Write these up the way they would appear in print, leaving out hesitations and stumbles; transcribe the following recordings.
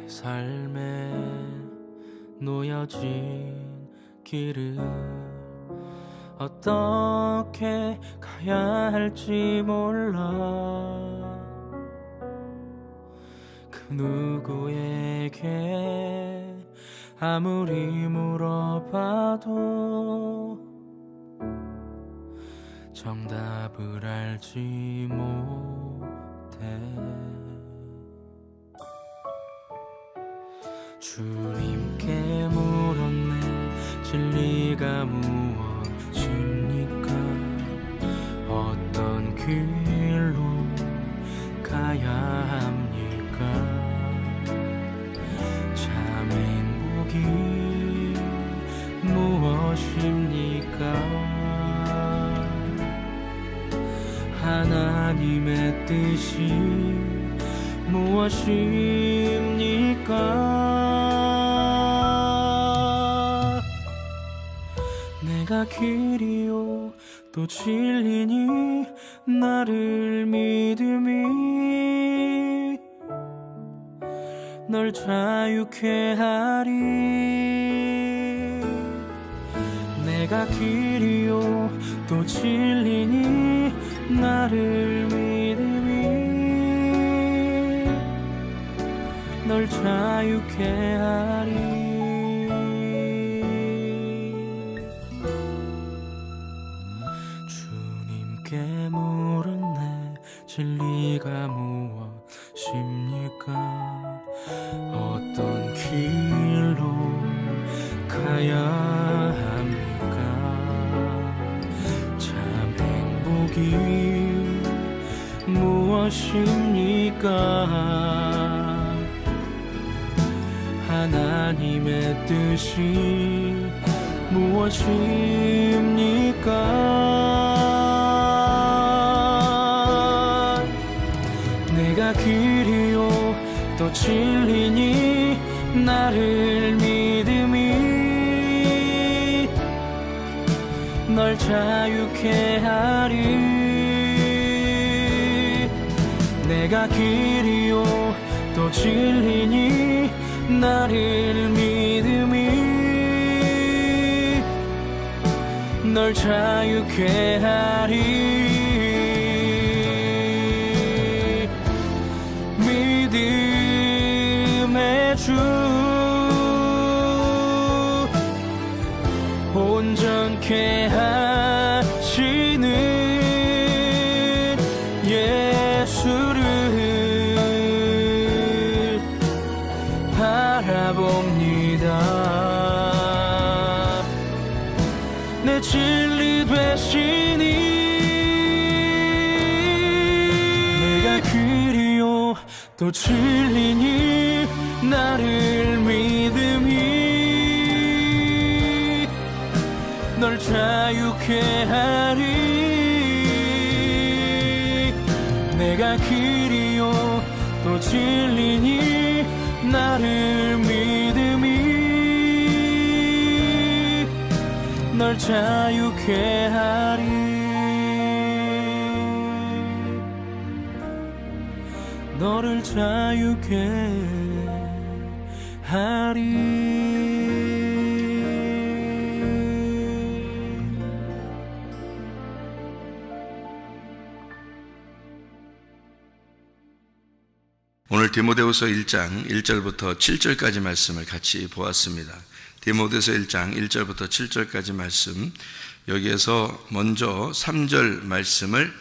삶에 놓여진 길을 어떻게 가야 할지 몰라. 그 누구에게 아무리 물어봐도 정답을 알지 못해. 주님께 물었네. 진리가 무엇입니까? 어떤 길로 가야 합니까? 참 행복이 무엇입니까? 하나님의 뜻이 무엇입니까? 내가 길이요 또 진리니 나를 믿음이 널 자유케 하리. 내가 길이요 또 진리니 나를 믿음이 널 자유케 하리. 주님께 물었네. 진리가 무엇입니까? 어떤 길로 가야 합니까? 참 행복이 무엇입니까? 하나님의 뜻이 무엇입니까? 내가 길이요 또 진리니 나를 믿음이 널 자유케 하리. 내가 길이요 또 진리니 나를 믿음이 널 자유케 하리. 믿음의 주 온전케 하시는 예수를 바라봅니다. 내 진리 되시니 내가 길이요 또 진리니 나를 믿음이 널 자유케 하리. 내가 길이요 또 진리니 나를 믿음이 널 자유케 하리. 너를 자유케 하리. 오늘 디모데후서 1장 1절부터 7절까지 말씀을 같이 보았습니다. 디모데후서 1장 1절부터 7절까지 말씀, 여기에서 먼저 3절 말씀을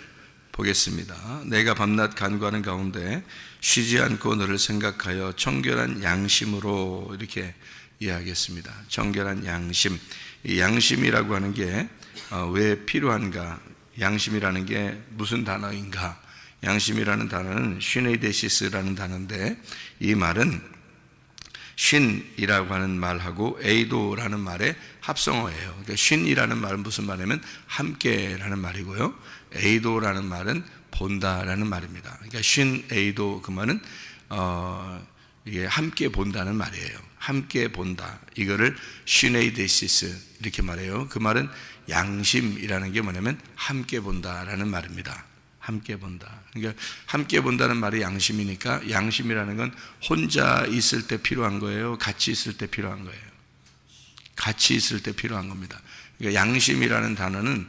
보겠습니다. 내가 밤낮 간구하는 가운데 쉬지 않고 너를 생각하여 청결한 양심으로, 이렇게 이야기했습니다. 청결한 양심. 이 양심이라고 하는 게 왜 필요한가? 양심이라는 게 무슨 단어인가? 양심이라는 단어는 슈네이데시스라는 단어인데, 이 말은 쉰이라고 하는 말하고 에이도라는 말의 합성어예요. 그러니까 쉰이라는 말은 무슨 말이냐면 함께라는 말이고요, 에이도라는 말은 본다라는 말입니다. 그러니까 쉰 에이도, 그 말은 이게 함께 본다는 말이에요. 함께 본다, 이거를 슈네이데시스 이렇게 말해요. 그 말은 양심이라는 게 뭐냐면 함께 본다라는 말입니다. 함께 본다. 그러니까 함께 본다는 말이 양심이니까 양심이라는 건 혼자 있을 때 필요한 거예요? 같이 있을 때 필요한 거예요? 같이 있을 때 필요한 겁니다. 그러니까 양심이라는 단어는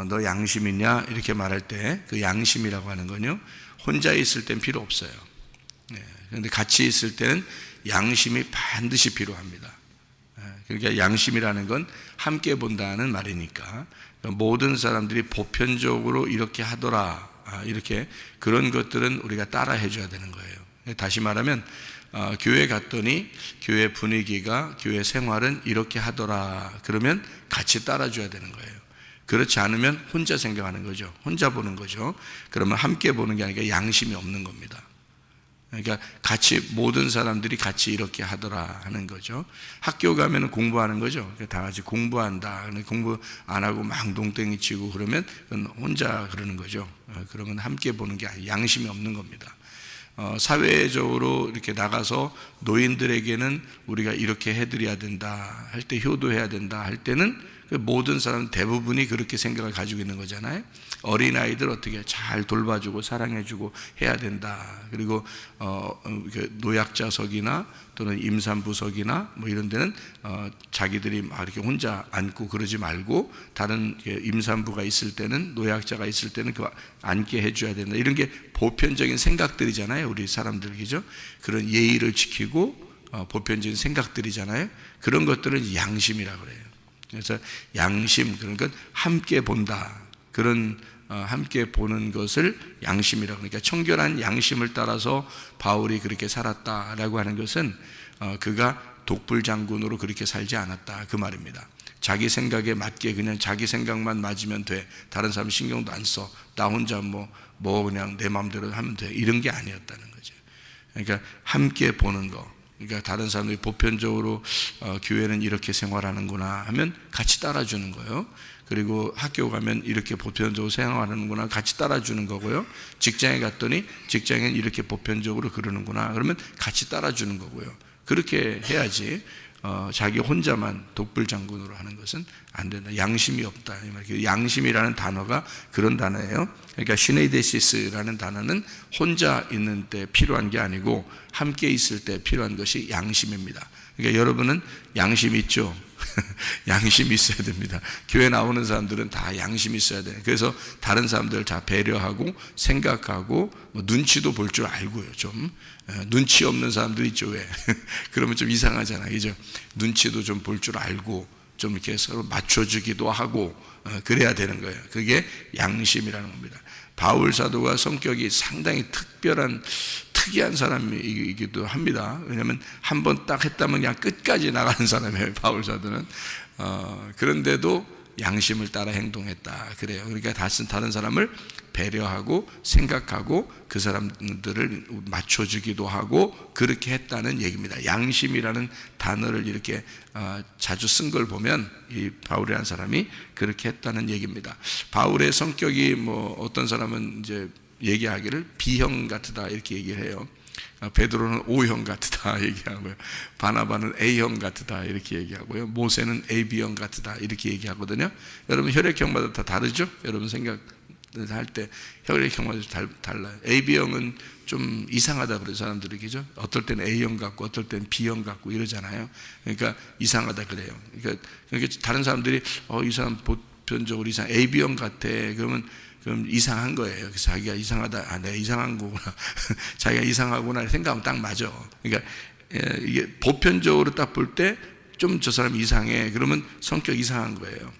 너 양심 있냐? 이렇게 말할 때 그 양심이라고 하는 건요, 혼자 있을 땐 필요 없어요. 그런데 같이 있을 때는 양심이 반드시 필요합니다. 그러니까 양심이라는 건 함께 본다는 말이니까 모든 사람들이 보편적으로 이렇게 하더라, 이렇게 그런 것들은 우리가 따라 해줘야 되는 거예요. 다시 말하면 교회 갔더니 교회 분위기가, 교회 생활은 이렇게 하더라, 그러면 같이 따라줘야 되는 거예요. 그렇지 않으면 혼자 생각하는 거죠. 혼자 보는 거죠. 그러면 함께 보는 게 아니라 양심이 없는 겁니다. 그러니까 같이 모든 사람들이 같이 이렇게 하더라 하는 거죠. 학교 가면 공부하는 거죠. 다 같이 공부한다. 공부 안 하고 막 농땡이 치고 그러면 그건 혼자 그러는 거죠. 그러면 함께 보는 게 아니라 양심이 없는 겁니다. 사회적으로 이렇게 나가서 노인들에게는 우리가 이렇게 해드려야 된다 할 때, 효도해야 된다 할 때는 모든 사람 대부분이 그렇게 생각을 가지고 있는 거잖아요. 어린아이들 어떻게 잘 돌봐주고 사랑해주고 해야 된다. 그리고 노약자석이나 또는 임산부석이나 뭐 이런 데는 자기들이 막 이렇게 혼자 앉고 그러지 말고 다른 임산부가 있을 때는, 노약자가 있을 때는 그 앉게 해줘야 된다. 이런 게 보편적인 생각들이잖아요. 우리 사람들, 그죠? 그런 예의를 지키고 보편적인 생각들이잖아요. 그런 것들은 양심이라고 그래요. 그래서 양심, 그러니까 함께 본다, 그런 함께 보는 것을 양심이라고. 그러니까 청결한 양심을 따라서 바울이 그렇게 살았다라고 하는 것은 그가 독불장군으로 그렇게 살지 않았다, 그 말입니다. 자기 생각에 맞게 그냥 자기 생각만 맞으면 돼, 다른 사람 신경도 안 써, 나 혼자 뭐 그냥 내 마음대로 하면 돼, 이런 게 아니었다는 거죠. 그러니까 함께 보는 거, 그러니까 다른 사람들이 보편적으로 교회는 이렇게 생활하는구나 하면 같이 따라주는 거예요. 그리고 학교 가면 이렇게 보편적으로 생활하는구나, 같이 따라주는 거고요. 직장에 갔더니 직장엔 이렇게 보편적으로 그러는구나, 그러면 같이 따라주는 거고요. 그렇게 해야지 자기 혼자만 독불장군으로 하는 것은 안 된다. 양심이 없다. 양심이라는 단어가 그런 단어예요. 그러니까 시네이데시스라는 단어는 혼자 있는 때 필요한 게 아니고 함께 있을 때 필요한 것이 양심입니다. 그러니까 여러분은 양심 있죠? 양심이 있어야 됩니다. 교회 나오는 사람들은 다 양심이 있어야 돼요. 그래서 다른 사람들을 다 배려하고 생각하고 눈치도 볼 줄 알고요. 좀 눈치 없는 사람들 있죠. 왜? 그러면 좀 이상하잖아요, 그죠? 눈치도 좀 볼 줄 알고 좀 이렇게 서로 맞춰주기도 하고 그래야 되는 거예요. 그게 양심이라는 겁니다. 바울 사도가 성격이 상당히 특이한 사람이기도 합니다. 왜냐하면 한 번 딱 했다면 그냥 끝까지 나가는 사람이에요, 바울 사도는. 그런데도 양심을 따라 행동했다 그래요. 그러니까 다른 사람을 배려하고 생각하고 그 사람들을 맞춰주기도 하고 그렇게 했다는 얘기입니다. 양심이라는 단어를 이렇게 자주 쓴 걸 보면 이 바울이라는 사람이 그렇게 했다는 얘기입니다. 바울의 성격이 뭐 어떤 사람은 이제 얘기하기를 B형 같다 이렇게 얘기를 해요. 베드로는 O형 같다 얘기하고요. 바나바는 A형 같다 이렇게 얘기하고요. 모세는 AB형 같다 이렇게 얘기하거든요. 여러분 혈액형마다 다 다르죠? 여러분 생각할 때 혈액형마다 달라요. AB형은 좀 이상하다 그래요, 사람들이, 그죠? 어떨 때는 A형 같고 어떨 때는 B형 같고 이러잖아요. 그러니까 이상하다 그래요. 그러니까 다른 사람들이 이 사람 보편적으로 AB형 같아, 그럼 이상한 거예요. 그래서 자기가 이상하다, 내가 이상한 거구나, 자기가 이상하구나 생각하면 딱 맞아. 그러니까 이게 보편적으로 딱 볼 때 좀 저 사람이 이상해, 그러면 성격 이상한 거예요.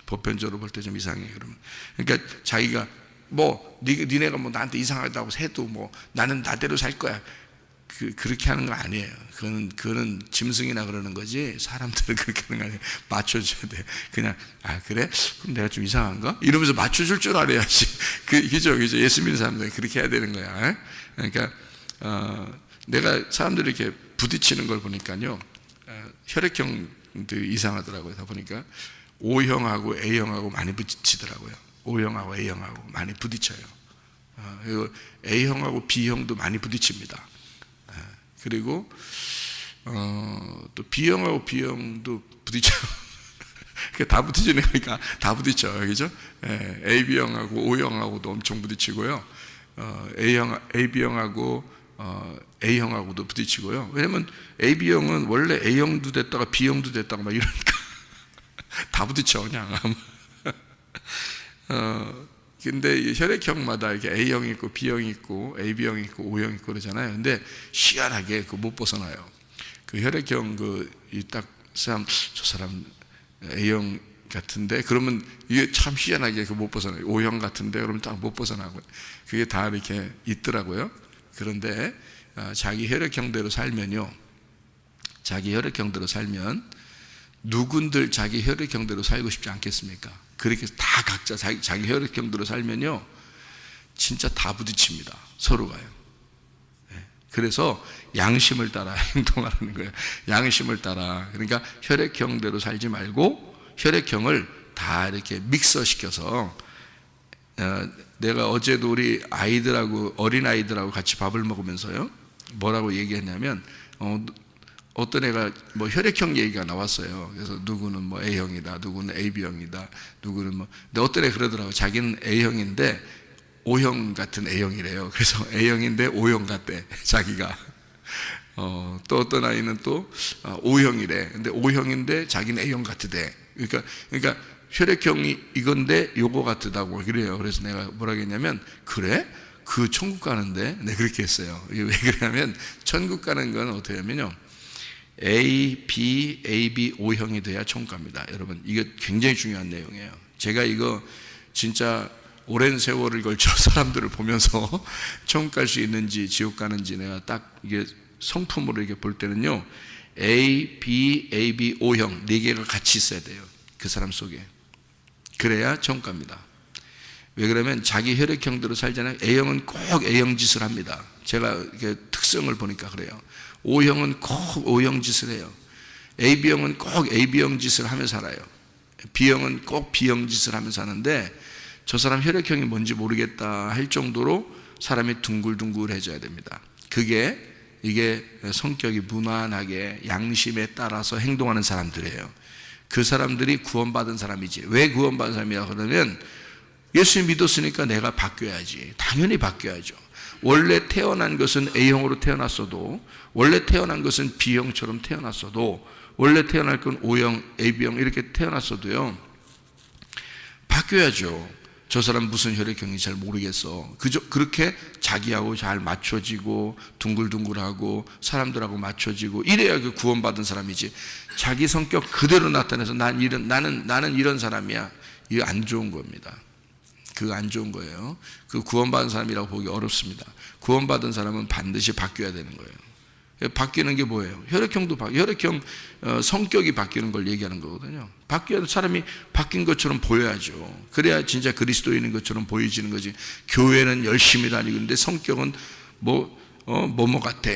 보편적으로 볼 때 좀 이상해, 그러면. 그러니까 자기가 니네가 나한테 이상하다고 해도 나는 나대로 살 거야, 그렇게 하는 거 아니에요. 그거는 짐승이나 그러는 거지, 사람들은 그렇게 하는 거 아니에요. 맞춰줘야 돼. 그냥, 그래? 그럼 내가 좀 이상한가? 이러면서 맞춰줄 줄 알아야지. 그죠? 예수 믿는 사람들은 그렇게 해야 되는 거야. 그러니까, 내가 사람들이 이렇게 부딪히는 걸 보니까요, 혈액형도 이상하더라고요. 다 보니까. O형하고 A형하고 많이 부딪히더라고요. O형하고 A형하고 많이 부딪혀요. 그리고 A형하고 B형도 많이 부딪힙니다. 그리고 또 B형하고 B형도 부딪혀요. 다 부딪히니까 다 부딪혀, 그죠? AB형하고 O형하고도 엄청 부딪히고요. AB형하고 A형하고도 부딪히고요. 왜냐면 AB형은 원래 A형도 됐다가 B형도 됐다가 막 이러니까 다 부딪혀 그냥. 근데 혈액형마다 이렇게 A형이 있고 B형이 있고 AB형이 있고 O형이 있고 그러잖아요. 근데 희한하게 그 못 벗어나요. 그 혈액형 딱 저 사람 A형 같은데 그러면 이게 참 희한하게 그 못 벗어나요. O형 같은데 그러면 딱 못 벗어나고 그게 다 이렇게 있더라고요. 그런데 자기 혈액형대로 살면요, 자기 혈액형대로 살면 누군들 자기 혈액형대로 살고 싶지 않겠습니까? 그렇게 다 각자 자기 혈액형대로 살면요 진짜 다 부딪힙니다, 서로가요. 그래서 양심을 따라 행동하라는 거예요. 양심을 따라. 그러니까 혈액형대로 살지 말고 혈액형을 다 이렇게 믹서시켜서, 내가 어제도 우리 아이들하고, 어린 아이들하고 같이 밥을 먹으면서요 뭐라고 얘기했냐면, 어떤 애가 뭐 혈액형 얘기가 나왔어요. 그래서 누구는 뭐 A형이다, 누구는 AB형이다, 누구는 뭐, 근데 어떤 애 그러더라고요. 자기는 A형인데 O형 같은 A형이래요. 그래서 A형인데 O형 같대, 자기가. 또 어떤 아이는 또 O형이래. 근데 O형인데 자기는 A형 같으대. 그러니까 혈액형이 이건데 요거 같다고 그래요. 그래서 내가 뭐라고 했냐면, 그래? 그 천국 가는데? 네, 그렇게 했어요. 이게 왜 그러냐면, 천국 가는 건 어떻게 하면요, A, B, AB, O형이 돼야 천국 갑니다. 여러분, 이게 굉장히 중요한 내용이에요. 제가 이거 진짜 오랜 세월을 걸쳐 사람들을 보면서 천국 갈 수 있는지 지옥 가는지 내가 딱 이게 성품으로 이렇게 볼 때는요, A, B, AB, O형 4개가 같이 있어야 돼요, 그 사람 속에. 그래야 천국 갑니다. 왜 그러면 자기 혈액형대로 살잖아요. A형은 꼭 A형 짓을 합니다. 제가 이렇게 특성을 보니까 그래요. O형은 꼭 O형 짓을 해요. AB형은 꼭 AB형 짓을 하며 살아요. B형은 꼭 B형 짓을 하며 사는데, 저 사람 혈액형이 뭔지 모르겠다 할 정도로 사람이 둥글둥글해져야 됩니다. 이게 성격이 무난하게 양심에 따라서 행동하는 사람들이에요. 그 사람들이 구원받은 사람이지. 왜 구원받은 사람이야 그러면, 예수님 믿었으니까 내가 바뀌어야지. 당연히 바뀌어야죠. 원래 태어난 것은 A형으로 태어났어도, 원래 태어난 것은 B형처럼 태어났어도, 원래 태어날 건 O형, AB형 이렇게 태어났어도요, 바뀌어야죠. 저 사람 무슨 혈액형인지 잘 모르겠어. 그렇게 자기하고 잘 맞춰지고 둥글둥글하고 사람들하고 맞춰지고 이래야 그 구원받은 사람이지. 자기 성격 그대로 나타내서 나는 이런 사람이야, 이거 안 좋은 겁니다. 그거 안 좋은 거예요. 그 구원받은 사람이라고 보기 어렵습니다. 구원받은 사람은 반드시 바뀌어야 되는 거예요. 바뀌는 게 뭐예요? 혈액형도 혈액형 성격이 바뀌는 걸 얘기하는 거거든요. 바뀌어야 사람이 바뀐 것처럼 보여야죠. 그래야 진짜 그리스도인인 것처럼 보여지는 거지. 교회는 열심히 다니고 있는데 성격은 뭐뭐 같아.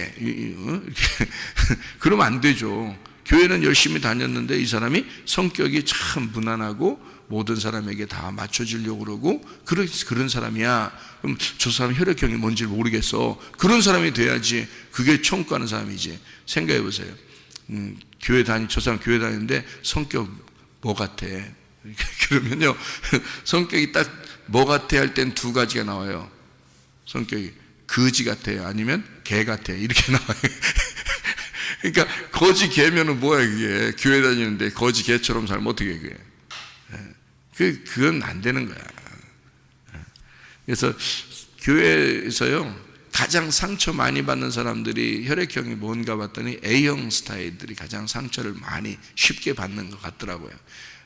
그러면 안 되죠. 교회는 열심히 다녔는데 이 사람이 성격이 참 무난하고 모든 사람에게 다 맞춰지려고 그러고 그런 사람이야. 그럼 저 사람 혈액형이 뭔지 모르겠어. 그런 사람이 돼야지 그게 천국 가는 사람이지. 생각해 보세요. 저 사람 교회 다니는데 성격 뭐 같아? 그러면요, 성격이 딱 뭐 같아 할 땐 두 가지가 나와요. 성격이 거지 같아요, 아니면 개 같아, 이렇게 나와요. 그러니까 거지 개면은 뭐야 그게. 교회 다니는데 거지 개처럼 살면 어떻게 해 그게. 그건 안 되는 거야. 그래서 교회에서요, 가장 상처 많이 받는 사람들이 혈액형이 뭔가 봤더니 A형 스타일들이 가장 상처를 많이 쉽게 받는 것 같더라고요.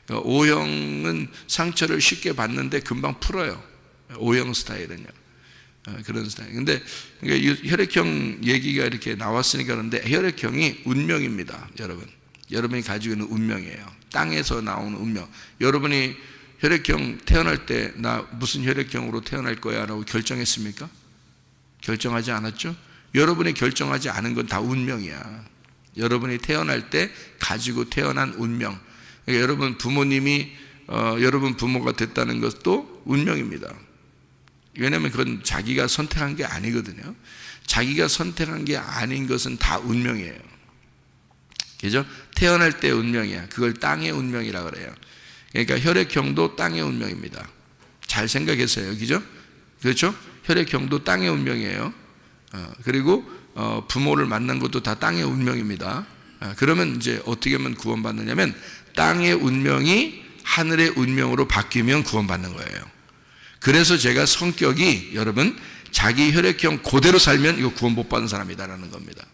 그러니까 O형은 상처를 쉽게 받는데 금방 풀어요. O형 스타일은요. 그런 스타일. 근데 혈액형 얘기가 이렇게 나왔으니까 그런데 혈액형이 운명입니다, 여러분. 여러분이 가지고 있는 운명이에요. 땅에서 나오는 운명. 여러분이 혈액형 태어날 때 나 무슨 혈액형으로 태어날 거야 라고 결정했습니까? 결정하지 않았죠? 여러분이 결정하지 않은 건 다 운명이야. 여러분이 태어날 때 가지고 태어난 운명. 그러니까 여러분 부모님이 여러분 부모가 됐다는 것도 운명입니다. 왜냐하면 그건 자기가 선택한 게 아니거든요. 자기가 선택한 게 아닌 것은 다 운명이에요. 그죠? 태어날 때 운명이야. 그걸 땅의 운명이라 그래요. 그러니까 혈액형도 땅의 운명입니다. 잘 생각했어요. 그죠? 그렇죠? 혈액형도 땅의 운명이에요. 그리고 부모를 만난 것도 다 땅의 운명입니다. 그러면 이제 어떻게 하면 구원받느냐면 땅의 운명이 하늘의 운명으로 바뀌면 구원받는 거예요. 그래서 제가 성격이 여러분 자기 혈액형 그대로 살면 이거 구원 못 받은 사람이다라는 겁니다.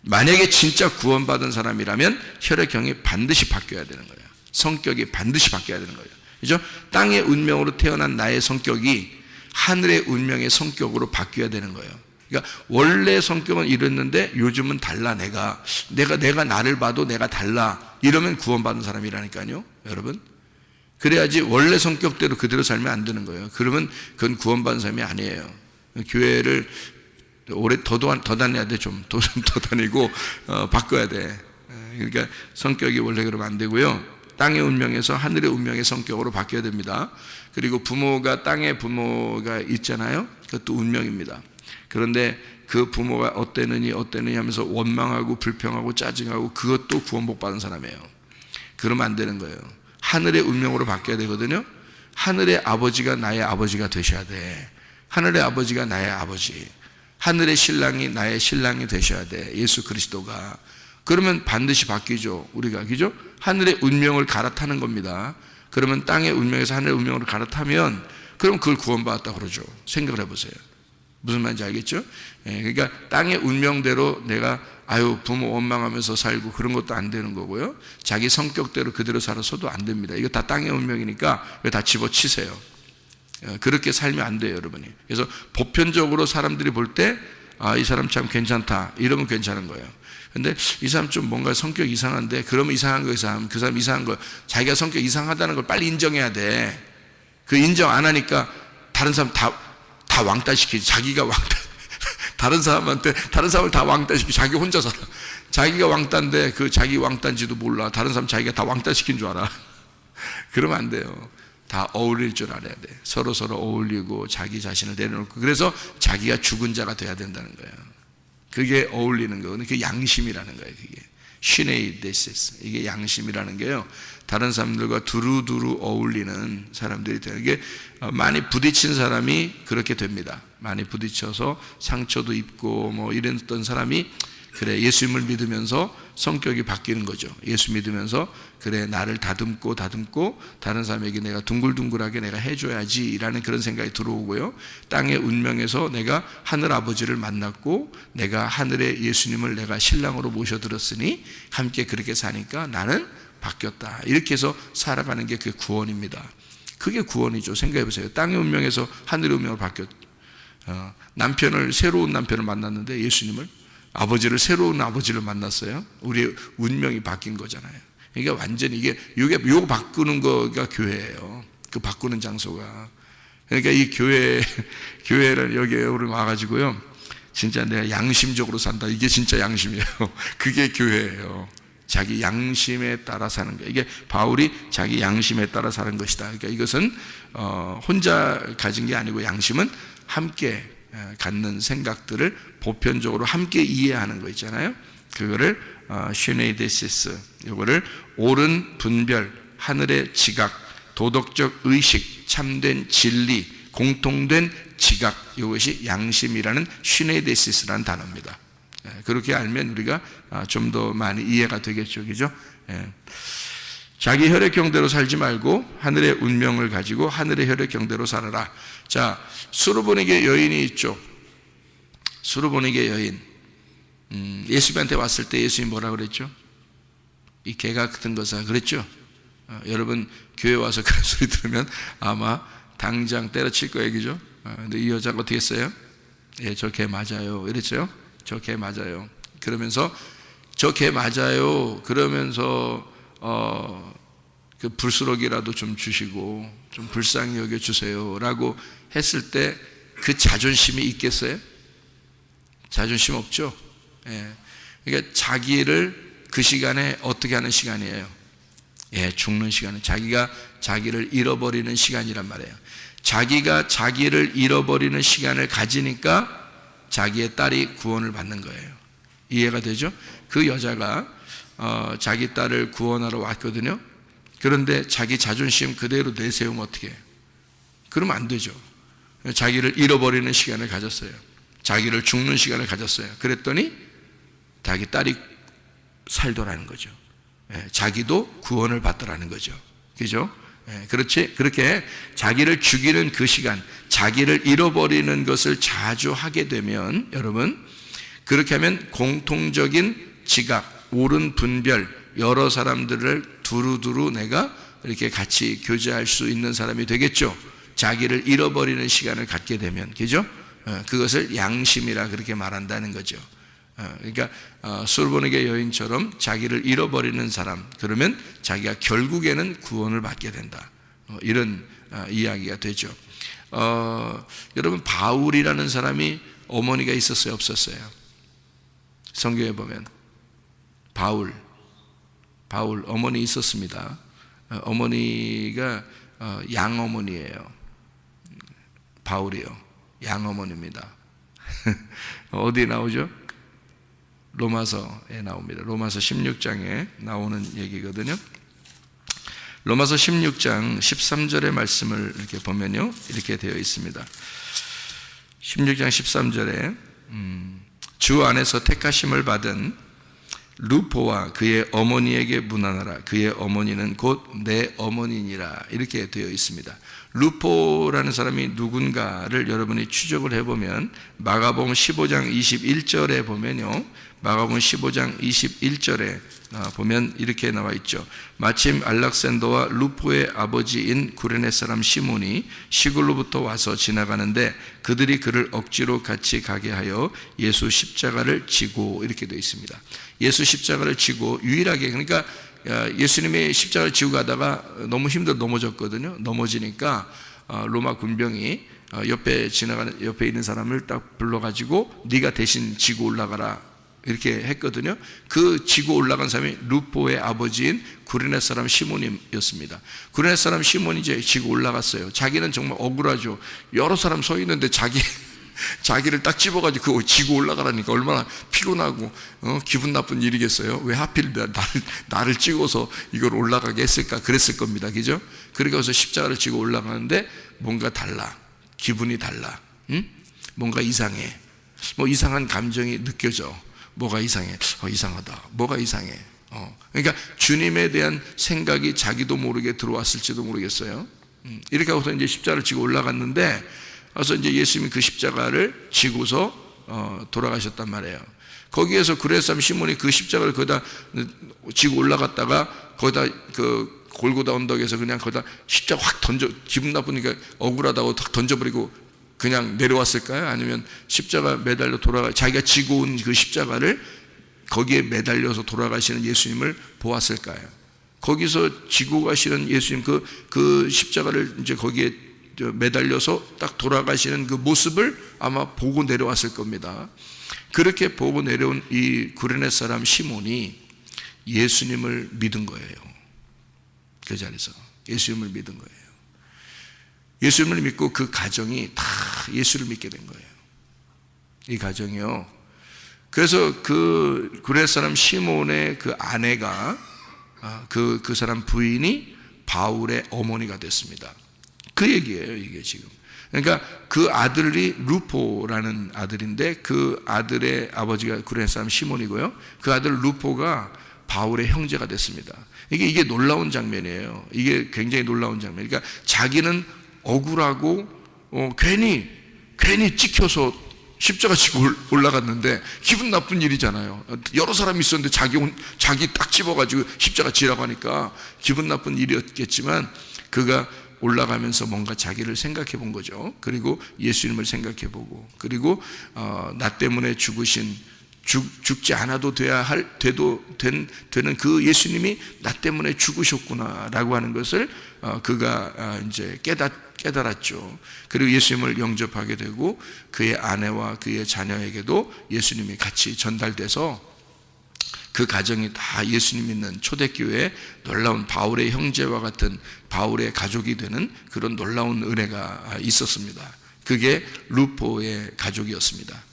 만약에 진짜 구원받은 사람이라면 혈액형이 반드시 바뀌어야 되는 거예요. 성격이 반드시 바뀌어야 되는 거예요. 그죠? 땅의 운명으로 태어난 나의 성격이 하늘의 운명의 성격으로 바뀌어야 되는 거예요. 그러니까 원래 성격은 이랬는데 요즘은 달라. 내가 나를 봐도 내가 달라. 이러면 구원받은 사람이라니까요, 여러분. 그래야지 원래 성격대로 그대로 살면 안 되는 거예요. 그러면 그건 구원받은 사람이 아니에요. 교회를 오래 더 다녀야 돼. 좀 더 다니고 바꿔야 돼. 그러니까 성격이 원래 그러면 안 되고요. 땅의 운명에서 하늘의 운명의 성격으로 바뀌어야 됩니다. 그리고 부모가 땅의 부모가 있잖아요. 그것도 운명입니다. 그런데 그 부모가 어땠느니 하면서 원망하고 불평하고 짜증하고 그것도 구원 못 받은 사람이에요. 그러면 안 되는 거예요. 하늘의 운명으로 바뀌어야 되거든요. 하늘의 아버지가 나의 아버지가 되셔야 돼. 하늘의 아버지가 나의 아버지, 하늘의 신랑이 나의 신랑이 되셔야 돼. 예수 그리스도가. 그러면 반드시 바뀌죠. 우리가, 그죠? 하늘의 운명을 갈아타는 겁니다. 그러면 땅의 운명에서 하늘의 운명으로 갈아타면 그럼 그걸 구원받았다고 그러죠. 생각을 해보세요. 무슨 말인지 알겠죠? 그러니까 땅의 운명대로 내가 부모 원망하면서 살고 그런 것도 안 되는 거고요. 자기 성격대로 그대로 살아서도 안 됩니다. 이거 다 땅의 운명이니까 다 집어치세요. 그렇게 살면 안 돼요, 여러분이. 그래서 보편적으로 사람들이 볼 때 이 사람 참 괜찮다 이러면 괜찮은 거예요. 근데 이 사람 좀 뭔가 성격 이상한데 그러면 이상한 거 그 사람 이상한 거, 자기가 성격 이상하다는 걸 빨리 인정해야 돼. 그 인정 안 하니까 다른 사람 다 왕따시키지. 자기가 왕따, 다른 사람을 다 왕따시키고 자기 혼자 살아. 자기가 왕따인데 그 자기 왕따인지도 몰라. 다른 사람 자기가 다 왕따시킨 줄 알아. 그러면 안 돼요. 다 어울릴 줄 알아야 돼. 서로 어울리고 자기 자신을 내려놓고, 그래서 자기가 죽은 자가 돼야 된다는 거예요. 그게 어울리는 거거든요. 그게 양심이라는 거예요. 그게 시네이데시스, 이게 양심이라는 게요. 다른 사람들과 두루두루 어울리는 사람들이 돼요. 이게 많이 부딪힌 사람이 그렇게 됩니다. 많이 부딪혀서 상처도 입고 뭐 이랬던 사람이 그래, 예수님을 믿으면서 성격이 바뀌는 거죠. 예수 믿으면서 그래, 나를 다듬고 다른 사람에게 내가 둥글둥글하게 내가 해줘야지 라는 그런 생각이 들어오고요. 땅의 운명에서 내가 하늘 아버지를 만났고 내가 하늘의 예수님을 내가 신랑으로 모셔들었으니 함께 그렇게 사니까 나는 바뀌었다. 이렇게 해서 살아가는 게 그게 구원입니다. 그게 구원이죠. 생각해보세요. 땅의 운명에서 하늘의 운명으로 바뀌었다. 새로운 남편을 만났는데 예수님을, 아버지를, 새로운 아버지를 만났어요. 우리의 운명이 바뀐 거잖아요. 그러니까 완전히 이게 요거 바꾸는 거가 교회예요. 그 바꾸는 장소가. 그러니까 이 교회를 여기에 우리 와가지고요. 진짜 내가 양심적으로 산다. 이게 진짜 양심이에요. 그게 교회예요. 자기 양심에 따라 사는 거예요. 이게 바울이 자기 양심에 따라 사는 것이다. 그러니까 이것은 혼자 가진 게 아니고 양심은 함께 갖는 생각들을 보편적으로 함께 이해하는 거 있잖아요. 그거를 시네이데시스, 이거를 옳은 분별, 하늘의 지각, 도덕적 의식, 참된 진리, 공통된 지각, 이것이 양심이라는 시네이데시스라는 단어입니다. 그렇게 알면 우리가 좀 더 많이 이해가 되겠죠, 그죠? 자기 혈액형대로 살지 말고 하늘의 운명을 가지고 하늘의 혈액형대로 살아라. 자, 수르보니게 여인이 있죠. 수르보니게 여인. 예수님한테 왔을 때 예수님이 뭐라 그랬죠? 이 개가 같은 것아, 그랬죠? 여러분 교회 와서 그런 소리 들으면 아마 당장 때려칠 거예요, 그죠? 근데 이 여자가 어떻게 했어요? 예, 저 개 맞아요. 이랬죠? 저 개 맞아요. 그러면서 저 개 맞아요. 그러면서 그 불수록이라도 좀 주시고 좀 불쌍히 여겨 주세요라고 했을 때 그 자존심이 있겠어요? 자존심 없죠. 예. 그러니까 자기를 그 시간에 어떻게 하는 시간이에요? 예, 죽는 시간은 자기가 자기를 잃어버리는 시간이란 말이에요. 자기가 자기를 잃어버리는 시간을 가지니까 자기의 딸이 구원을 받는 거예요. 이해가 되죠? 그 여자가 자기 딸을 구원하러 왔거든요. 그런데 자기 자존심 그대로 내세우면 어떻게 해요? 그러면 안 되죠. 자기를 잃어버리는 시간을 가졌어요. 자기를 죽는 시간을 가졌어요. 그랬더니 자기 딸이 살더라는 거죠. 자기도 구원을 받더라는 거죠. 그죠? 그렇지? 그렇게 자기를 죽이는 그 시간, 자기를 잃어버리는 것을 자주 하게 되면, 여러분, 그렇게 하면 공통적인 지각, 옳은 분별, 여러 사람들을 두루두루 내가 이렇게 같이 교제할 수 있는 사람이 되겠죠. 자기를 잃어버리는 시간을 갖게 되면, 그죠? 그것을 양심이라 그렇게 말한다는 거죠. 그러니까 솔로몬에게 여인처럼 자기를 잃어버리는 사람, 그러면 자기가 결국에는 구원을 받게 된다. 이런 이야기가 되죠. 여러분, 바울이라는 사람이 어머니가 있었어요, 없었어요? 성경에 보면 바울 어머니 있었습니다. 어머니가 양어머니예요. 바울이요, 양어머니입니다. 어디 나오죠? 로마서에 나옵니다. 로마서 16장에 나오는 얘기거든요. 로마서 16장 13절의 말씀을 이렇게 보면요, 이렇게 되어 있습니다. 16장 13절에 주 안에서 택하심을 받은 루포와 그의 어머니에게 문안하라. 그의 어머니는 곧 내 어머니니라. 이렇게 되어 있습니다. 루포라는 사람이 누군가를 여러분이 추적을 해보면 마가복음 15장 21절에 보면요, 마가복음 15장 21절에 보면 이렇게 나와 있죠. 마침 알렉산더와 루포의 아버지인 구레네 사람 시몬이 시골로부터 와서 지나가는데 그들이 그를 억지로 같이 가게 하여 예수 십자가를 지고, 이렇게 되어 있습니다. 예수 십자가를 지고, 유일하게, 그러니까 예수님이 십자가를 지고 가다가 너무 힘들어 넘어졌거든요. 넘어지니까 로마 군병이 옆에 있는 사람을 딱 불러가지고 네가 대신 지고 올라가라, 이렇게 했거든요. 그 지고 올라간 사람이 루포의 아버지인 구레네 사람 시몬이었습니다. 구레네 사람 시몬이 이제 지고 올라갔어요. 자기는 정말 억울하죠. 여러 사람 서 있는데 자기를 딱 집어가지고 그거 지고 올라가라니까 얼마나 피곤하고 기분 나쁜 일이겠어요. 왜 하필 나를 찍어서 이걸 올라가게 했을까? 그랬을 겁니다. 그죠? 그래서 십자가를 지고 올라가는데 뭔가 달라. 기분이 달라. 뭔가 이상해. 뭐 이상한 감정이 느껴져. 뭐가 이상해? 이상하다. 뭐가 이상해? 그러니까 주님에 대한 생각이 자기도 모르게 들어왔을지도 모르겠어요. 이렇게 하고서 이제 십자가를 지고 올라갔는데, 그래서 이제 예수님이 그 십자가를 지고서 돌아가셨단 말이에요. 거기에서 구레네 사람 시몬이 그 십자가를 거기다 지고 올라갔다가 거기다 그 골고다 언덕에서 그냥 거기다 십자가 확 던져, 기분 나쁘니까 억울하다고 탁 던져버리고 그냥 내려왔을까요? 아니면 십자가 매달려 자기가 지고 온 그 십자가를 거기에 매달려서 돌아가시는 예수님을 보았을까요? 거기서 지고 가시는 예수님, 그 십자가를 이제 거기에 매달려서 딱 돌아가시는 그 모습을 아마 보고 내려왔을 겁니다. 그렇게 보고 내려온 이 구레네 사람 시몬이 예수님을 믿은 거예요. 그 자리에서 예수님을 믿은 거예요. 예수님을 믿고 그 가정이 다 예수를 믿게 된 거예요. 이 가정이요. 그래서 그 구레네 사람 시몬의 그 아내가 그 사람 부인이 바울의 어머니가 됐습니다. 그 얘기예요, 이게 지금. 그러니까 그 아들이 루포라는 아들인데 그 아들의 아버지가 구레네 사람 시몬이고요. 그 아들 루포가 바울의 형제가 됐습니다. 이게 놀라운 장면이에요. 이게 굉장히 놀라운 장면. 그러니까 자기는 억울하고 괜히 찍혀서 십자가 지고 올라갔는데 기분 나쁜 일이잖아요. 여러 사람이 있었는데 자기 딱 집어가지고 십자가 지라고 하니까 기분 나쁜 일이었겠지만 그가 올라가면서 뭔가 자기를 생각해 본 거죠. 그리고 예수님을 생각해 보고, 그리고 나 때문에 죽지 않아도 되는 그 예수님이 나 때문에 죽으셨구나라고 하는 것을 그가 이제 깨달았죠. 그리고 예수님을 영접하게 되고 그의 아내와 그의 자녀에게도 예수님이 같이 전달돼서 그 가정이 다 예수님 믿는 초대교회의 놀라운 바울의 형제와 같은 바울의 가족이 되는 그런 놀라운 은혜가 있었습니다. 그게 루포의 가족이었습니다.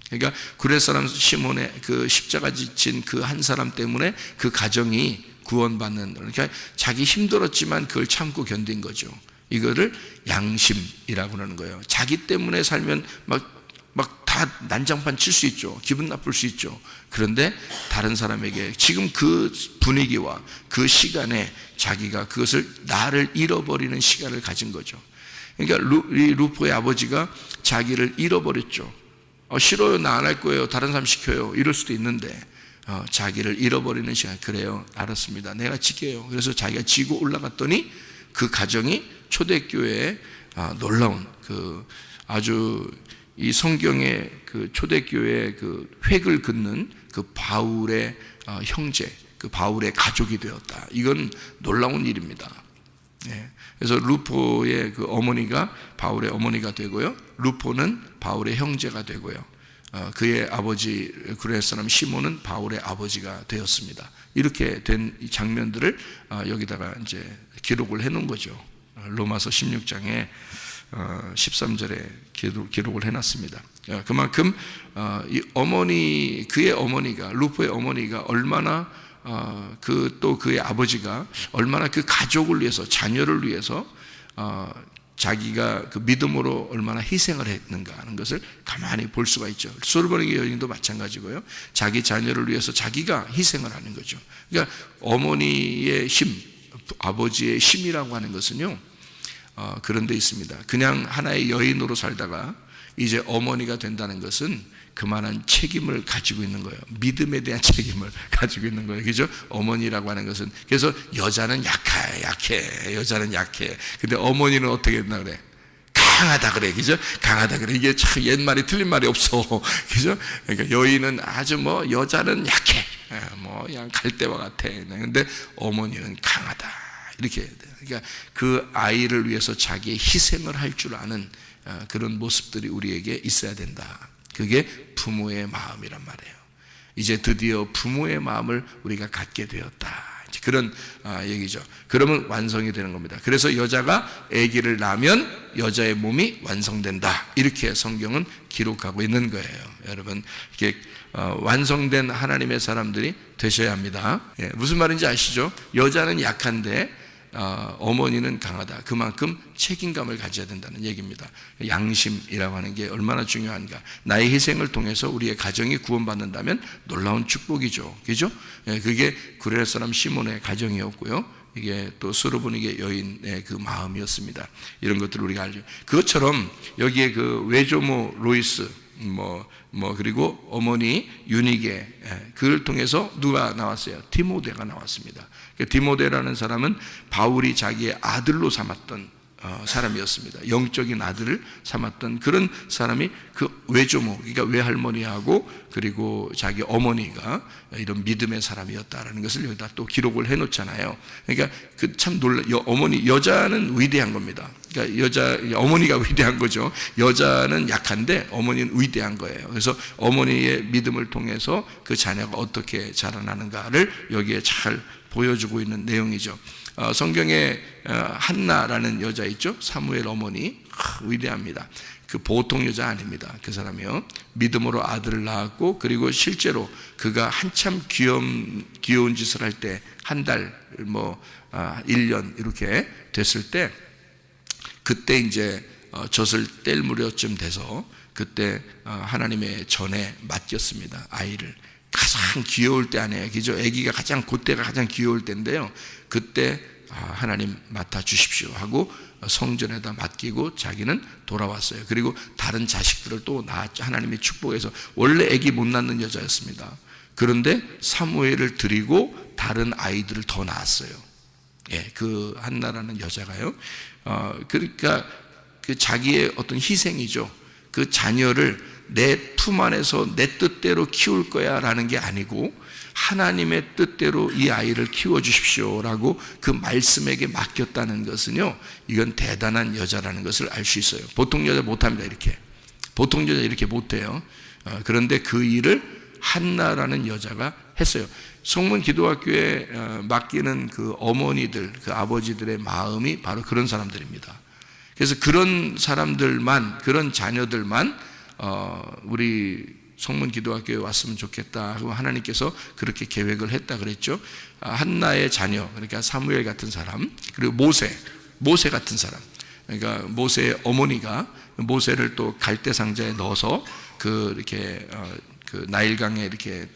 그러니까 구레 사람 시몬의 그 십자가 지친 그 한 사람 때문에 그 가정이 구원받는, 그러니까 자기 힘들었지만 그걸 참고 견딘 거죠. 이거를 양심이라고 하는 거예요. 자기 때문에 살면 막 다 난장판 칠 수 있죠. 기분 나쁠 수 있죠. 그런데 다른 사람에게 지금 그 분위기와 그 시간에 자기가 그것을 나를 잃어버리는 시간을 가진 거죠. 그러니까 루포의 아버지가 자기를 잃어버렸죠. 싫어요, 나 안 할 거예요, 다른 사람 시켜요, 이럴 수도 있는데 자기를 잃어버리는 시간. 그래요, 알았습니다, 내가 지켜요. 그래서 자기가 지고 올라갔더니 그 가정이 초대교회에 놀라운 그 아주 이 성경의 그 초대교회의 그 획을 긋는 그 바울의 형제, 그 바울의 가족이 되었다. 이건 놀라운 일입니다. 그래서 루포의 그 어머니가 바울의 어머니가 되고요, 루포는 바울의 형제가 되고요, 그의 아버지 구레 사람 시몬은 바울의 아버지가 되었습니다. 이렇게 된 장면들을 여기다가 이제 기록을 해놓은 거죠. 로마서 16장에 13절에 기록을 해놨습니다. 그만큼 이 어머니, 그의 어머니가, 루포의 어머니가 얼마나 또 그의 아버지가 얼마나 그 가족을 위해서, 자녀를 위해서 자기가 그 믿음으로 얼마나 희생을 했는가 하는 것을 가만히 볼 수가 있죠. 소르버니게 여인도 마찬가지고요. 자기 자녀를 위해서 자기가 희생을 하는 거죠. 그러니까 어머니의 힘, 아버지의 힘이라고 하는 것은요, 그런 데 있습니다. 그냥 하나의 여인으로 살다가 이제 어머니가 된다는 것은 그만한 책임을 가지고 있는 거예요. 믿음에 대한 책임을 가지고 있는 거예요. 그죠? 어머니라고 하는 것은. 그래서 여자는 약해. 여자는 약해. 근데 어머니는 어떻게 했나 그래? 강하다 그래. 그죠? 강하다 그래. 이게 참 옛말이 틀린 말이 없어. 그죠? 그러니까 여인은 아주 여자는 약해. 그냥 갈대와 같아. 근데 어머니는 강하다. 이렇게 해야 돼요. 그러니까 그 아이를 위해서 자기의 희생을 할 줄 아는 그런 모습들이 우리에게 있어야 된다. 그게 부모의 마음이란 말이에요. 이제 드디어 부모의 마음을 우리가 갖게 되었다. 그런 얘기죠. 그러면 완성이 되는 겁니다. 그래서 여자가 아기를 낳으면 여자의 몸이 완성된다. 이렇게 성경은 기록하고 있는 거예요. 여러분, 이렇게 완성된 하나님의 사람들이 되셔야 합니다. 무슨 말인지 아시죠? 여자는 약한데 어머니는 강하다. 그만큼 책임감을 가져야 된다는 얘기입니다. 양심이라고 하는 게 얼마나 중요한가. 나의 희생을 통해서 우리의 가정이 구원받는다면 놀라운 축복이죠. 그죠? 그게 구레 사람 시몬의 가정이었고요, 이게 또 수르보니게 여인의 그 마음이었습니다. 이런 것들을 우리가 알죠. 그것처럼 여기에 그 외조모 로이스, 그리고 어머니 유니게, 그를 통해서 누가 나왔어요? 디모데가 나왔습니다. 디모데라는 사람은 바울이 자기의 아들로 삼았던 사람이었습니다. 영적인 아들을 삼았던 그런 사람이 그 외조모, 그러니까 외할머니하고 그리고 자기 어머니가 이런 믿음의 사람이었다라는 것을 여기다 또 기록을 해놓잖아요. 그러니까 그 참 어머니, 여자는 위대한 겁니다. 그러니까 어머니가 위대한 거죠. 여자는 약한데 어머니는 위대한 거예요. 그래서 어머니의 믿음을 통해서 그 자녀가 어떻게 자라나는가를 여기에 잘 보여주고 있는 내용이죠. 성경에 한나라는 여자 있죠? 사무엘 어머니, 위대합니다. 그 보통 여자 아닙니다. 그 사람이요, 믿음으로 아들을 낳았고, 그리고 실제로 그가 한참 귀여운 짓을 할 때, 한 달, 1년 이렇게 됐을 때, 그때 이제 젖을 뗄 무렵쯤 돼서 그때 하나님의 전에 맡겼습니다. 아이를. 가장 귀여울 때 아니에요. 그죠? 아기가 그때가 가장 귀여울 때인데요. 그때 하나님 맡아 주십시오 하고 성전에다 맡기고 자기는 돌아왔어요. 그리고 다른 자식들을 또 낳았죠. 하나님의 축복에서. 원래 아기 못 낳는 여자였습니다. 그런데 사무엘을 드리고 다른 아이들을 더 낳았어요. 그 한나라는 여자가요. 그러니까 그 자기의 어떤 희생이죠. 그 자녀를 내 품 안에서 내 뜻대로 키울 거야 라는 게 아니고 하나님의 뜻대로 이 아이를 키워주십시오라고 그 말씀에게 맡겼다는 것은요, 이건 대단한 여자라는 것을 알 수 있어요. 보통 여자 못합니다. 이렇게 보통 여자 이렇게 못해요. 그런데 그 일을 한나라는 여자가 했어요. 성문 기도학교에 맡기는 그 어머니들, 그 아버지들의 마음이 바로 그런 사람들입니다. 그래서 그런 사람들만, 그런 자녀들만 우리 성문 기도학교에 왔으면 좋겠다 하고 하나님께서 그렇게 계획을 했다 그랬죠. 한나의 자녀, 그러니까 사무엘 같은 사람, 그리고 모세 같은 사람, 그러니까 모세의 어머니가 모세를 또 갈대 상자에 넣어서 이렇게 그 나일강에 이렇게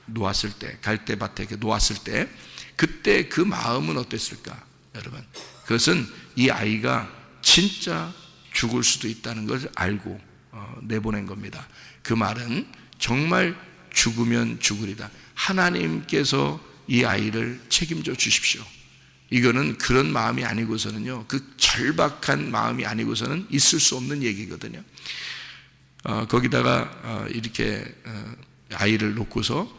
놓았을 때, 갈대밭에 이렇게 놓았을 때, 그때 그 마음은 어땠을까, 여러분? 그것은 이 아이가 진짜 죽을 수도 있다는 것을 알고 내보낸 겁니다. 그 말은 정말 죽으면 죽으리다. 하나님께서 이 아이를 책임져 주십시오. 이거는 그런 마음이 아니고서는요, 그 절박한 마음이 아니고서는 있을 수 없는 얘기거든요. 거기다가 이렇게 아이를 놓고서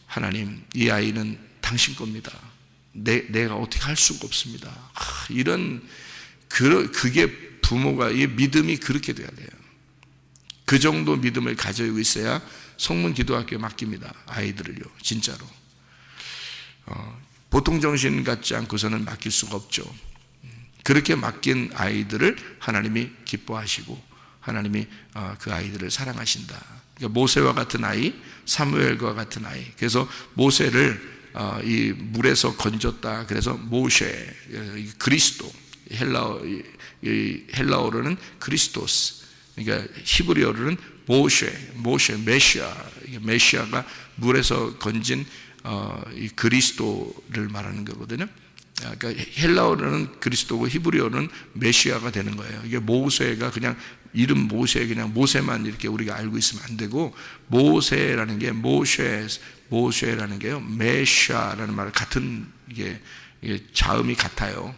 하나님, 이 아이는 당신 겁니다. 내가 어떻게 할 수가 없습니다. 그게 부모가, 이 믿음이 그렇게 돼야 돼요. 그 정도 믿음을 가지고 있어야 성문 기도학교에 맡깁니다. 아이들을요, 진짜로. 보통 정신 같지 않고서는 맡길 수가 없죠. 그렇게 맡긴 아이들을 하나님이 기뻐하시고 하나님이 그 아이들을 사랑하신다. 그러니까 모세와 같은 아이, 사무엘과 같은 아이. 그래서 모세를 이 물에서 건졌다. 그래서 모세, 그리스도, 헬라어로는 크리스토스, 그러니까 히브리어로는 모세, 메시아가 물에서 건진 이 그리스도를 말하는 거거든요. 그러니까 헬라어로는 그리스도고 히브리어는 메시아가 되는 거예요. 이게 모세가 그냥 이름 모세, 그냥 모세만 이렇게 우리가 알고 있으면 안 되고, 모세라는 게 모세라는 게요, 메시아라는 말 같은 이게 자음이 같아요.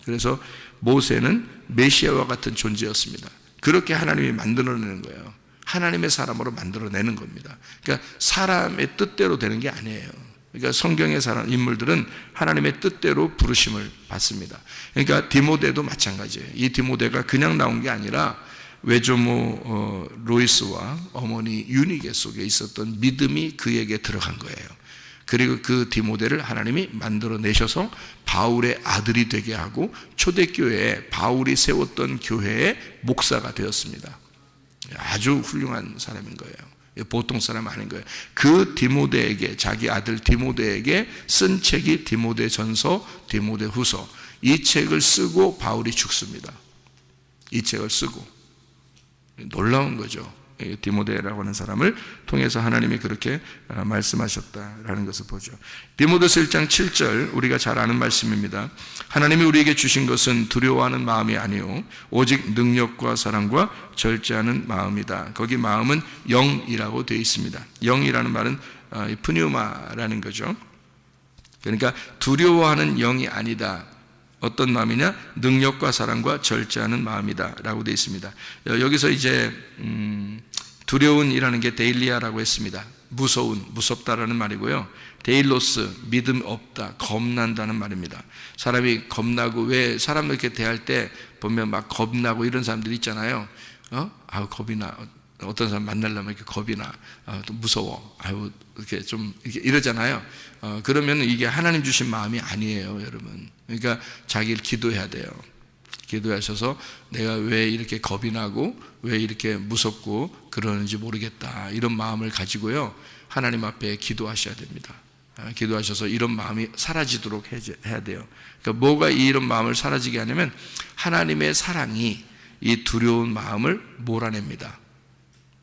그래서 모세는 메시아와 같은 존재였습니다. 그렇게 하나님이 만들어내는 거예요. 하나님의 사람으로 만들어내는 겁니다. 그러니까 사람의 뜻대로 되는 게 아니에요. 그러니까 성경의 사람 인물들은 하나님의 뜻대로 부르심을 받습니다. 그러니까 디모데도 마찬가지예요. 이 디모데가 그냥 나온 게 아니라 외조모 로이스와 어머니 유니게 속에 있었던 믿음이 그에게 들어간 거예요. 그리고 그 디모데를 하나님이 만들어내셔서 바울의 아들이 되게 하고 초대교회에 바울이 세웠던 교회의 목사가 되었습니다. 아주 훌륭한 사람인 거예요. 보통 사람 아닌 거예요. 그 디모데에게, 자기 아들 디모데에게 쓴 책이 디모데전서, 디모데후서. 이 책을 쓰고 바울이 죽습니다. 이 책을 쓰고. 놀라운 거죠. 디모데라고 하는 사람을 통해서 하나님이 그렇게 말씀하셨다라는 것을 보죠. 디모데서 1장 7절, 우리가 잘 아는 말씀입니다. 하나님이 우리에게 주신 것은 두려워하는 마음이 아니요 오직 능력과 사랑과 절제하는 마음이다. 거기 마음은 영이라고 되어 있습니다. 영이라는 말은 푸뉴마라는 거죠. 그러니까 두려워하는 영이 아니다. 어떤 마음이냐? 능력과 사랑과 절제하는 마음이다 라고 되어 있습니다. 여기서 이제 두려운이라는 게 데일리아라고 했습니다. 무섭다라는 말이고요. 데일로스, 믿음 없다, 겁난다는 말입니다. 사람이 겁나고, 왜 사람을 이렇게 대할 때 보면 막 겁나고 이런 사람들이 있잖아요. 겁이 나. 어떤 사람 만나려면 이렇게 겁이 나. 또 무서워. 이렇게 좀 이러잖아요. 그러면 이게 하나님 주신 마음이 아니에요, 여러분. 그러니까 자기를 기도해야 돼요. 기도하셔서 내가 왜 이렇게 겁이 나고 왜 이렇게 무섭고 그러는지 모르겠다, 이런 마음을 가지고요, 하나님 앞에 기도하셔야 됩니다. 기도하셔서 이런 마음이 사라지도록 해야 돼요. 그러니까 뭐가 이런 마음을 사라지게 하냐면 하나님의 사랑이 이 두려운 마음을 몰아냅니다.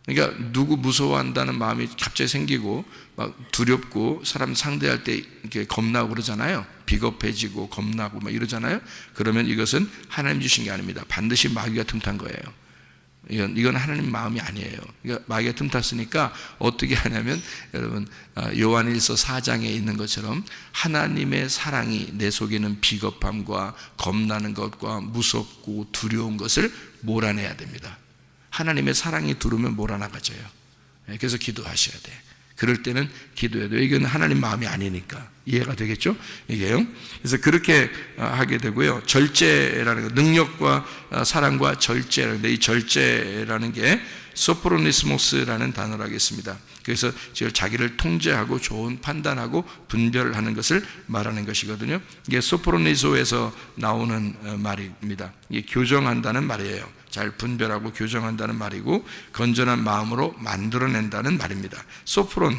그러니까 누구 무서워한다는 마음이 갑자기 생기고 막 두렵고 사람 상대할 때 이렇게 겁나고 그러잖아요. 비겁해지고 겁나고 막 이러잖아요. 그러면 이것은 하나님 주신 게 아닙니다. 반드시 마귀가 틈탄 거예요. 이건 하나님 마음이 아니에요. 그러니까 마귀가 틈탔으니까 어떻게 하냐면, 여러분 요한일서 4장에 있는 것처럼 하나님의 사랑이 내 속에는 비겁함과 겁나는 것과 무섭고 두려운 것을 몰아내야 됩니다. 하나님의 사랑이 들어오면 몰아나가져요. 그래서 기도하셔야 돼. 그럴 때는 기도해야 돼요. 이건 하나님 마음이 아니니까. 이해가 되겠죠? 이게요. 그래서 그렇게 하게 되고요. 절제라는 거, 능력과 사랑과 절제라는데, 이 절제라는 게 소프로니스모스라는 단어를 하겠습니다. 그래서 자기를 통제하고 좋은 판단하고 분별하는 것을 말하는 것이거든요. 이게 소프로니소에서 나오는 말입니다. 이게 교정한다는 말이에요. 잘 분별하고 교정한다는 말이고 건전한 마음으로 만들어낸다는 말입니다. 소프론,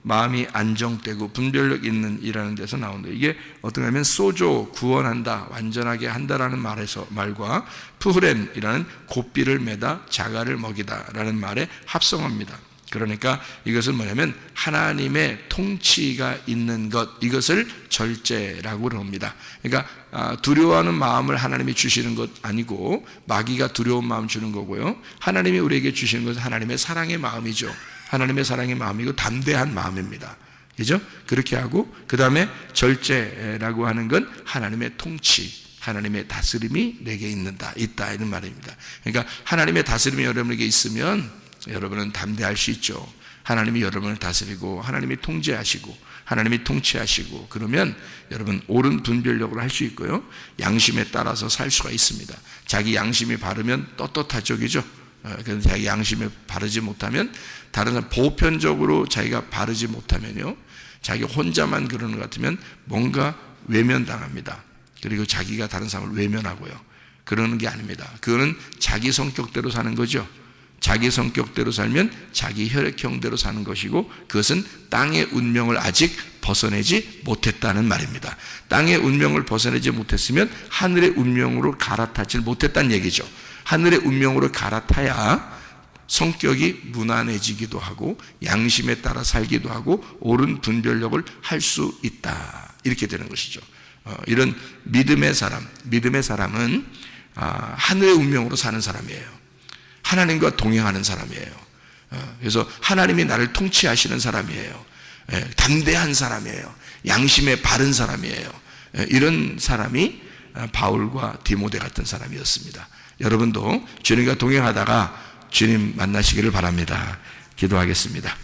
마음이 안정되고 분별력 있는 이라는 데서 나온다. 이게 어떻게 하면 소조, 구원한다, 완전하게 한다라는 말과 푸흐렌이라는 고삐를 매다, 자갈을 먹이다라는 말의 합성어입니다. 그러니까 이것은 뭐냐면 하나님의 통치가 있는 것, 이것을 절제라고 그럽니다. 그러니까 두려워하는 마음을 하나님이 주시는 것 아니고 마귀가 두려운 마음 주는 거고요. 하나님이 우리에게 주시는 것은 하나님의 사랑의 마음이죠. 하나님의 사랑의 마음이고 담대한 마음입니다. 그죠? 그렇게 하고 그 다음에 절제라고 하는 건 하나님의 통치, 하나님의 다스림이 내게 있다 이런 말입니다. 그러니까 하나님의 다스림이 여러분에게 있으면 여러분은 담대할 수 있죠. 하나님이 여러분을 다스리고 하나님이 통제하시고 하나님이 통치하시고 그러면 여러분 옳은 분별력으로 할 수 있고요. 양심에 따라서 살 수가 있습니다. 자기 양심이 바르면 떳떳하죠. 그죠? 그래서 자기 양심에 바르지 못하면 다른 사람 보편적으로 자기가 바르지 못하면요. 자기 혼자만 그러는 것 같으면 뭔가 외면당합니다. 그리고 자기가 다른 사람을 외면하고요. 그러는 게 아닙니다. 그거는 자기 성격대로 사는 거죠. 자기 성격대로 살면 자기 혈액형대로 사는 것이고 그것은 땅의 운명을 아직 벗어내지 못했다는 말입니다. 땅의 운명을 벗어내지 못했으면 하늘의 운명으로 갈아타지 못했다는 얘기죠. 하늘의 운명으로 갈아타야 성격이 무난해지기도 하고 양심에 따라 살기도 하고 옳은 분별력을 할 수 있다. 이렇게 되는 것이죠. 이런 믿음의 사람은 하늘의 운명으로 사는 사람이에요. 하나님과 동행하는 사람이에요. 그래서 하나님이 나를 통치하시는 사람이에요. 담대한 사람이에요. 양심에 바른 사람이에요. 이런 사람이 바울과 디모데 같은 사람이었습니다. 여러분도 주님과 동행하다가 주님 만나시기를 바랍니다. 기도하겠습니다.